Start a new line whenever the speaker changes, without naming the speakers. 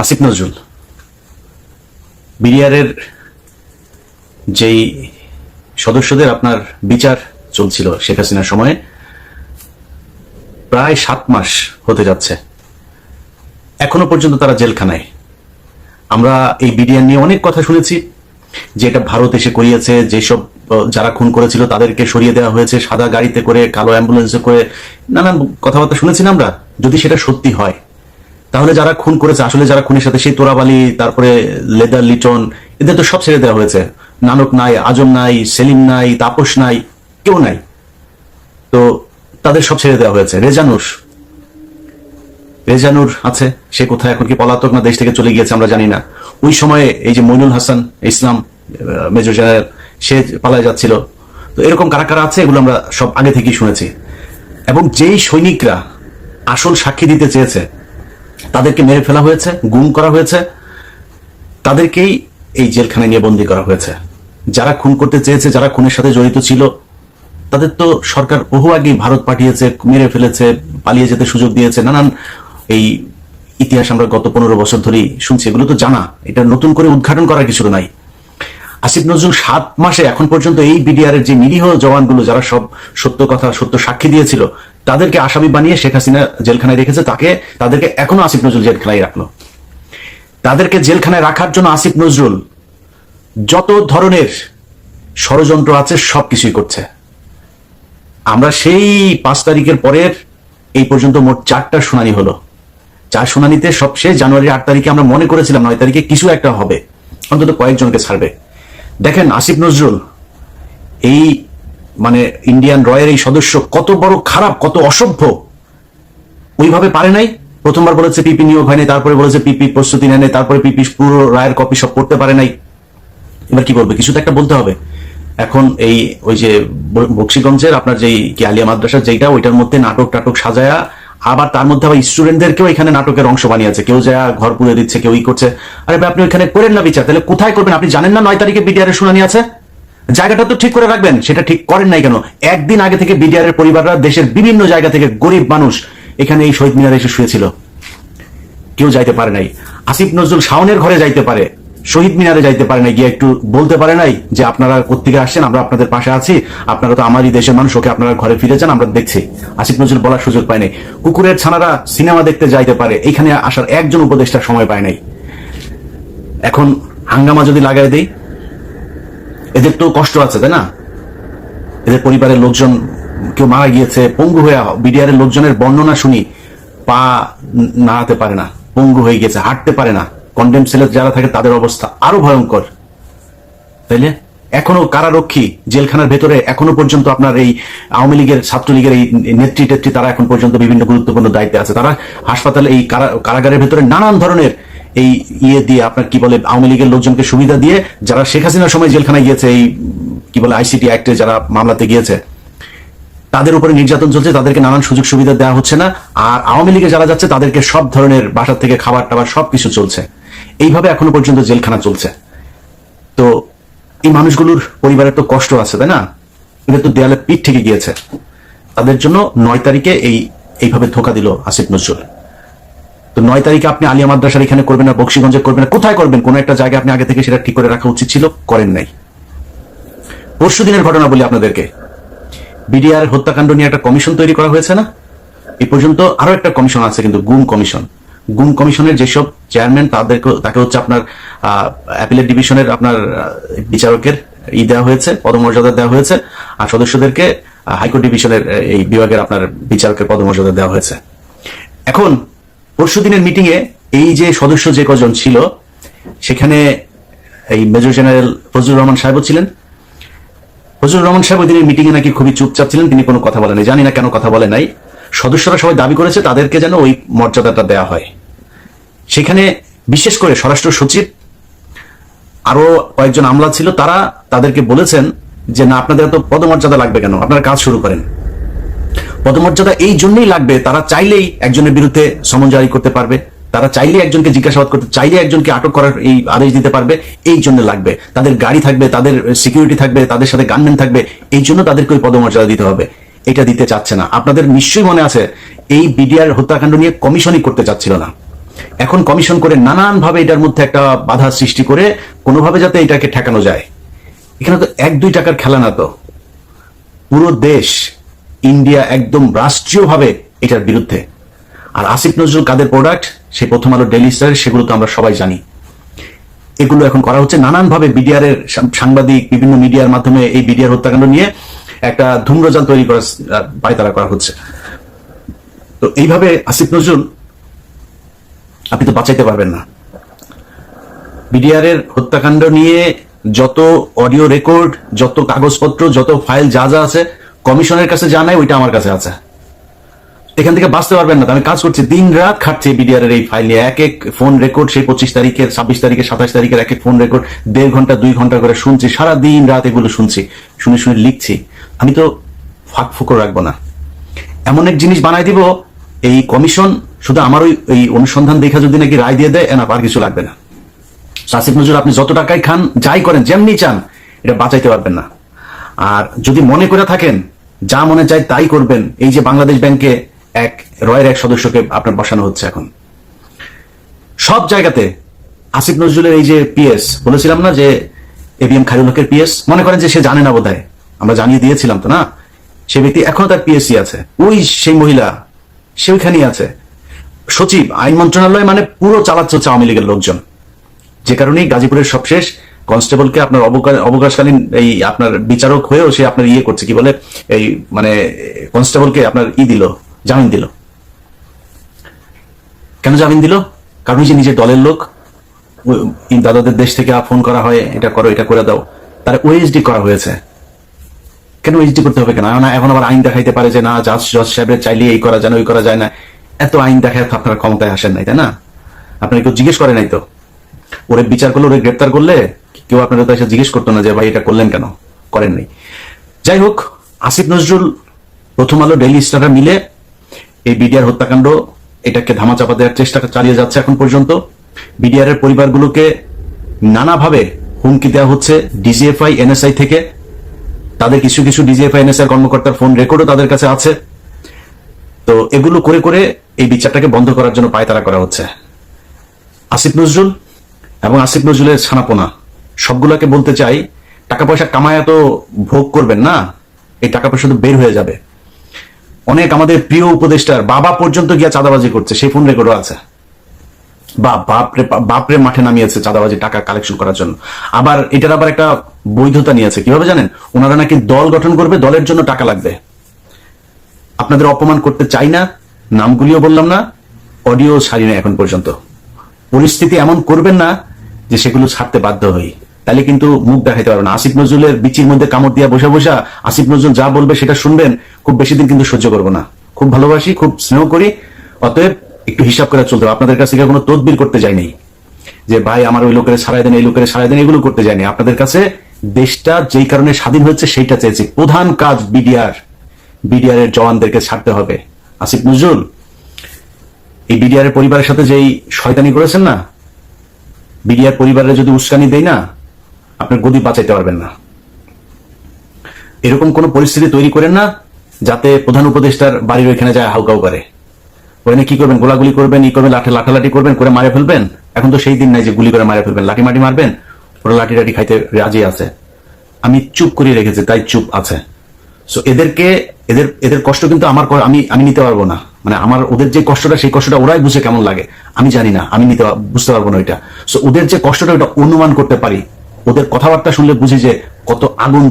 আসিফ নজরুল বিডিআরের যেই সদস্যদের আপনার বিচার চলছিল শেখ হাসিনার সময়ে প্রায় 7 মাস হতে যাচ্ছে, এখনো পর্যন্ত তারা জেলখানায়। আমরা এই বিডিআর নিয়ে অনেক কথা শুনেছি যে এটা ভারত এসে করিয়েছে, যেসব যারা খুন করেছিল তাদেরকে সরিয়ে দেওয়া হয়েছে, সাদা গাড়িতে করে কালো অ্যাম্বুলেন্সে করে নানান কথাবার্তা শুনেছি না আমরা। যদি সেটা সত্যি হয় তাহলে যারা খুন করেছে, আসলে যারা খুনের সাথে সেই তোরাবালি, তারপরে লেদার লিটন, এদের তো সব ছেড়ে দেওয়া হয়েছে। নানক নাই, আজম নাই, সেলিম নাই, তাপস নাই, কেউ নাই, তো তাদের সব ছেড়ে দেওয়া হয়েছে। রেজানুর আছে, সে কোথায় এখন? কি পলাতক না দেশ থেকে চলে গিয়েছে আমরা জানি না। ওই সময়ে এই যে মইনুল হাসান ইসলাম মেজর জেনারেল, সে পালায় যাচ্ছিল। তো এরকম কারা কারা আছে এগুলো আমরা সব আগে থেকেই শুনেছি। এবং যেই সৈনিকরা আসল সাক্ষী দিতে চেয়েছে তাদেরকে মেরে ফেলা হয়েছে, গুম করা হয়েছে, তাদেরকেই এই জেলখানায় নিয়ে বন্দী করা হয়েছে। যারা খুন করতে চেয়েছে, যারা খুনের সাথে জড়িত ছিল, তাদের তো সরকার বহু আগেই ভারত পাঠিয়েছে, মেরে ফেলেছে, পালিয়ে যেতে সুযোগ দিয়েছে। নানান এই ইতিহাস আমরা গত 15 বছর ধরেই শুনছি, এগুলো তো জানা, এটা নতুন করে উদ্ঘাটন করার কিছু নাই। আসিফ নজরুল 7 মাসে এখন পর্যন্ত এই বিডিআরের যে নিরীহ জওয়ানগুলো যারা সব সত্য কথা, সত্য সাক্ষী দিয়েছিল, তাদেরকে আসামি বানিয়ে শেখ হাসিনা জেলখানায় রেখেছে। তাদেরকে এখনো আসিফ নজরুল জেলখানায় রাখলো। তাদেরকে জেলখানায় রাখার জন্য আসিফ নজরুল যত ধরনের ষড়যন্ত্র আছে সবকিছুই করছে। আমরা সেই 5 তারিখের পরের এই পর্যন্ত মোট 4টা শুনানি হলো। 4 শুনানিতে সবশেষ জানুয়ারির 8 তারিখে আমরা মনে করেছিলাম 9 তারিখে কিছু একটা হবে, অন্তত কয়েকজনকে ছাড়বে। দেখেন আসিফ নজরুল এই মানে ইন্ডিয়ান রয়ের এই সদস্য কত বড় খারাপ, কত অসভ্য। ওইভাবে পারে নাই। প্রথমবার বলেছে পিপি নিয়োগ হয়নি, তারপরে বলেছে পিপি প্রস্তুতি নেয় নাই, তারপরে পিপি পুরো রায়ের কপি সব করতে পারে নাই। এবার কি বলবে? কিছু তো একটা বলতে হবে। এখন এই ওই যে বক্সিগঞ্জের আপনার যেই কি আলিয়া মাদ্রাসা যেটা, ওইটার মধ্যে নাটক টাটক সাজায়া, আবার তার মধ্যে আবার স্টুডেন্টদেরকেও এখানে নাটকের অংশ বানিয়েছে। কেউ যা ঘর পুড়ে দিচ্ছে, কেউ ই করছে। আরে ভাই, আপনি ওইখানে করেন না বিচার, তাহলে কোথায় করবেন? আপনি জানেন না 9 তারিখে বিডিআর এর শুনানি আছে? জায়গাটা তো ঠিক করে রাখবেন, সেটা ঠিক করেন নাই কেন? একদিন আগে থেকে বিডিআর এর পরিবাররা দেশের বিভিন্ন জায়গা থেকে গরিব মানুষ এখানে এই শহীদ মিনারে এসে শুয়েছিল, কেউ যাইতে পারে নাই। আসিফ নজরুল শাওনের ঘরে যাইতে পারে, শহীদ মিনারে যাইতে পারে নাই, গিয়ে একটু বলতে পারে নাই যে আপনারা কোত্থেকে আসছেন, আমরা আপনাদের পাশে আছি, আপনারা তো আমারই দেশের মানুষ, ওকে আপনারা ঘরে ফিরে যান, আমরা দেখছি। আসিফ নজরুল বলার সুযোগ পায় নাই। কুকুরের ছানারা সিনেমা দেখতে যাইতে পারে, এখানে আসার একজন উপদেষ্টার সময় পায় নাই। এখন হাঙ্গামা যদি লাগাই দেই, এদের তো কষ্ট আছে, তাই না? এদের পরিবারের লোকজন কেউ মারা গিয়েছে, পঙ্গু হয়ে, বিডিআর এর লোকজনের বর্ণনা শুনি, পা নাড়াতে পারে না, পঙ্গু হয়ে গেছে, হাঁটতে পারে না। কন্ডেম সেলে যারা থাকে তাদের অবস্থা আরো ভয়ঙ্কর, তাইলে এখনো কারারক্ষী জেলখানার ভেতরে এখনো পর্যন্ত আপনার এই আওয়ামী লীগের, ছাত্রলীগের এই নেত্রী টেত্রী তারা এখন পর্যন্ত বিভিন্ন গুরুত্বপূর্ণ দায়িত্বে আছে। তারা হাসপাতালে এই কারাগারের ভেতরে নানান ধরনের এই ইয়ে দিয়ে, আপনার কি বলে, আওয়ামী লীগের লোকজনকে সুবিধা দিয়ে, যারা শেখ হাসিনার সময় জেলখানায় গিয়েছে, এই কি বলে আইসিটি অ্যাক্টে যারা মামলাতে গিয়েছে, তাদের উপরে নির্যাতন চলছে, তাদেরকে নানান সুযোগ সুবিধা দেওয়া হচ্ছে না। আর আওয়ামী লীগে যারা যাচ্ছে তাদেরকে সব ধরনের বাসার থেকে খাবার টাবার সবকিছু চলছে। এইভাবে এখনো পর্যন্ত জেলখানা চলছে। তো এই মানুষগুলোর পরিবারের তো কষ্ট আছে, তাই না? এদের তো দেয়ালে পিঠ থেকে গিয়েছে। তাদের জন্য 9 তারিখে এইভাবে ধোকা দিল আসিফ নজরুল। তো 9 তারিখে আপনি আলিয়া মাদ্রাসার এখানে করবেন না, বক্সিগঞ্জে করবেন না, কোথায় করবেন? কোন একটা জায়গায় আপনি আগে থেকে সেটা ঠিক করে রাখা উচিত ছিল, করেন নাই। পরশু দিনের ঘটনা বলি আপনাদেরকে, বিডিআর হত্যাকাণ্ড নিয়ে একটা কমিশন তৈরি করা হয়েছে না? এই পর্যন্ত আরো একটা কমিশন আছে, কিন্তু গুম কমিশন। গুম কমিশনের যেসব চেয়ারম্যান, তাকে হচ্ছে আপনার অ্যাপিলেট ডিভিশনের আপনার বিচারকের দেওয়া হয়েছে, পদমর্যাদা দেওয়া হয়েছে, আর সদস্যদেরকে হাইকোর্ট ডিভিশনের এই বিভাগের আপনার বিচারকের পদমর্যাদা দেওয়া হয়েছে। এখন পরশু দিনের মিটিং এ এই যে সদস্য যে কজন ছিল, সেখানে এই মেজর জেনারেল ফজলুর রহমান সাহেবও ছিলেন। ফজলুর রহমান সাহেব ওই দিনের মিটিং এ নাকি খুবই চুপচাপ ছিলেন, তিনি কোনো কথা বলেন নাই। জানি না কেন কথা বলে নাই। সদস্যরা সবাই দাবি করেছে তাদেরকে যেন ওই মর্যাদাটা দেওয়া হয়। সেখানে বিশেষ করে স্বরাষ্ট্র সচিব, আরো কয়েকজন আমলা ছিল, তাদেরকে বলেছেন যে না, আপনাদের এত পদমর্যাদা লাগবে কেন, আপনারা কাজ শুরু করেন। পদমর্যাদা এই জন্যই লাগবে, তারা চাইলেই একজনের বিরুদ্ধে সমন জারি করতে পারবে, তারা চাইলে একজনকে জিজ্ঞাসাবাদ করতে, চাইলে একজনকে আটক করার এই আদেশ দিতে পারবে। এই জন্য লাগবে, তাদের গাড়ি থাকবে, তাদের সিকিউরিটি থাকবে, তাদের সাথে গানম্যান থাকবে, এই জন্য তাদেরকে ওই পদমর্যাদা দিতে হবে। এটা দিতে চাচ্ছে না। আপনাদের নিশ্চয়ই মনে আছে, এই বিডিআর হত্যাকাণ্ড নিয়ে কমিশনই করতে চাচ্ছিল না। এখন কমিশন করে নানান ভাবে এটার মধ্যে একটা বাধা সৃষ্টি করে কোনোভাবে যাতে এটাকে ঠেকানো যায়। এখানে তো 1-2 টাকার খেলা না, তো পুরো দেশ ইন্ডিয়া একদম রাষ্ট্রীয়ভাবে এটার বিরুদ্ধে। আর আসিফ নজরুল কাদের প্রোডাক্ট, সেই প্রথম আলো, ডেইলি স্টার, সেগুলো তো আমরা সবাই জানি। এগুলো এখন করা হচ্ছে নানানভাবে, বিডিআর এর সাংবাদিক বিভিন্ন মিডিয়ার মাধ্যমে এই বিডিআর হত্যাকাণ্ড নিয়ে একটা ধূম্রজাল তৈরি করার পায়তারা করা হচ্ছে। তো এইভাবে আসিফ নজরুল আপনি তো বাঁচাইতে পারবেন না। বিডিআর এর হত্যাকাণ্ড নিয়ে যত অডিও রেকর্ড, যত কাগজপত্র, যত ফাইল যা যা আছে কমিশনের কাছে যা নাই ওইটা আমার কাছে আছে। এখান থেকে বাঁচতে পারবেন না। আমি কাজ করছি, দিন রাত খাটছি বিডিআর এর এই ফাইল নিয়ে। এক এক ফোন রেকর্ড, সেই 25 তারিখের, 26 তারিখের, 27 তারিখের এক এক ফোন রেকর্ড 1.5 ঘন্টা 2 ঘন্টা করে শুনছি, সারা দিন রাত এগুলো শুনছি, শুনে শুনে লিখছি। আমি তো ফাঁক ফুকর রাখবো না। এমন এক জিনিস বানাই দিব এই কমিশন, শুধু আমার ওই অনুসন্ধান দেখা যদি নাকি রায় দিয়ে দেয়, না আর কিছু লাগবে না। আসিফ নজরুল আপনি যত টাকাই খান, যাই করেন, যেমনি চান, এটা বাঁচাইতে পারবেন না। আর যদি মনে করে থাকেন যা মনে চায় তাই করবেন, এই যে বাংলাদেশ ব্যাংকে রয়ের এক সদস্যকে আপনার বসানো হচ্ছে এখন সব জায়গাতে। আসিফ নজরুলের এই যে পিএস বলেছিলাম না যে এবিএম খায়রুল হকের পিএস, মনে করেন যে সে জানে না বোধহয়, আমরা জানিয়ে দিয়েছিলাম তো না, সে ব্যক্তি এখনো তার পিএসসি আছে, সেই মহিলা সে ওইখানেই আছে। সচিব আইন মন্ত্রণালয় মানে পুরো চালাচ্ছে হচ্ছে আওয়ামী লীগের লোকজন। যে কারণেই গাজীপুরের সবশেষ কনস্টেবলকে আপনার অবকাশকালীন এই আপনার বিচারক হয়েও সে আপনার ইয়ে করছে, কি বলে, এই মানে কনস্টেবলকে আপনার দিল, জামিন দিল। কেন জামিন দিল? কারণ যে নিজের দলের লোক, দাদাদের দেশ থেকে ফোন করা হয়, এটা করো, এটা করে দাও, তার ওএসডি করা হয়েছে। কেন ওএসডি করতে হবে? কেন এখন আবার আইন দেখাইতে পারে যে না, জজ সাহেবের চাইলে এই করা যায় না, ওই করা যায় না। এত আইন দেখায় আপনার ক্ষমতায় আসেন নাই, তাই না? আপনার কেউ জিজ্ঞেস করে নাই তো? ওরে বিচার করলে, ওরে গ্রেপ্তার করলে কেউ আপনার তো এসে জিজ্ঞেস করতো না যে ভাই এটা করলেন কেন, করেননি। যাই হোক, আসিফ নজরুল, প্রথম আলো, ডেইলি স্টার মিলে এই বিডিআর হত্যাকাণ্ড এটাকে ধামাচাপা দেওয়ার চেষ্টা চালিয়ে যাচ্ছে এখন পর্যন্ত। বিডিআর এর পরিবারগুলোকে নানাভাবে হুমকি দেওয়া হচ্ছে ডিজিএফআই, এনএসআই থেকে। তাদের কিছু কিছু ডিজিএফআই, এনএসআই কর্মকর্তার ফোন রেকর্ডও তাদের কাছে আছে। তো এগুলো করে করে এই বিচারটাকে বন্ধ করার জন্য পায়তারা করা হচ্ছে। আসিফ নজরুল এবং আসিফ নজরুলের ছানাপোনা সবগুলোকে বলতে চাই, টাকা পয়সা কামায় তো ভোগ করবেন না, এই টাকা পয়সা তো বের হয়ে যাবে। অনেক আমাদের প্রিয় উপদেষ্টার বাবা পর্যন্ত গিয়া চাঁদাবাজি করছে, সেই ফোন রেকর্ডও আছে। বাপরে মাঠে নামিয়েছে চাঁদাবাজি টাকা কালেকশন করার জন্য। আবার এটার আবার একটা বৈধতা নিয়েছে, কিভাবে জানেন? ওনারা নাকি দল গঠন করবে, দলের জন্য টাকা লাগবে। আপনাদের অপমান করতে চাই না, নামগুলিও বললাম না, অডিও ছাড়ি না এখন পর্যন্ত। পরিস্থিতি এমন করবেন না যে সেগুলো ছাড়তে বাধ্য হই, তাহলে কিন্তু মুখ দেখাইতে পারবে না। আসিফ নজরুলের বিচির মধ্যে কামড় দিয়া বসা বসা আসিফ নজরুল যা বলবে সেটা শুনবেন, খুব বেশি দিন কিন্তু সহ্য করবো না। খুব ভালোবাসি, খুব স্নেহ করি, অতএব একটু হিসাব করে চলতে হবে। আপনাদের কাছ থেকে কোনো তদবির করতে যায়নি যে ভাই আমার ওই লোকের ছাড়াই দেন, এই লোকের ছাড়াই দেন, এগুলো করতে যায়নি। আপনাদের কাছে দেশটা যেই কারণে স্বাধীন হচ্ছে সেইটা চেয়েছি। প্রধান কাজ বিডিআর এর জওয়ানদেরকে ছাড়তে হবে। আসিফ নজরুল এই বিডিআর এর পরিবারের সাথে যেই শয়তানি করেছেন না, বিডিআর পরিবারের যদি উস্কানি দেয় না, আপনার গদি বাঁচাইতে পারবেন না। এরকম কোন পরিস্থিতি তৈরি করেন না যাতে প্রধান উপদেষ্টার বাড়ির ওইখানে যায় হাউকাউ করে। ওখানে কি করবেন? গোলাগুলি করবেন, ই করবেন, লাঠালাঠি করবেন, করে মারে ফেলবেন। এখন তো সেই দিন নাই যে গুলি করে মারে ফেলবেন, লাঠি মাটি মারবেন। ওরা লাঠি টাঠি খাইতে রাজি আছে। আমি চুপ করিয়ে রেখেছি, তাই চুপ আছে। সো এদের কষ্ট কিন্তু আমি নিতে পারবো না। মানে ওদের যে কষ্টটা, সেই কষ্টটা ওরাই বুঝে কেমন লাগে আমি জানি না, আমি বুঝতে পারবো না ওইটা। সো ওদের যে কষ্টটা, ওটা অনুমান করতে পারি। ওদের কথাবার্তা শুনলে বুঝি যে কত আগুন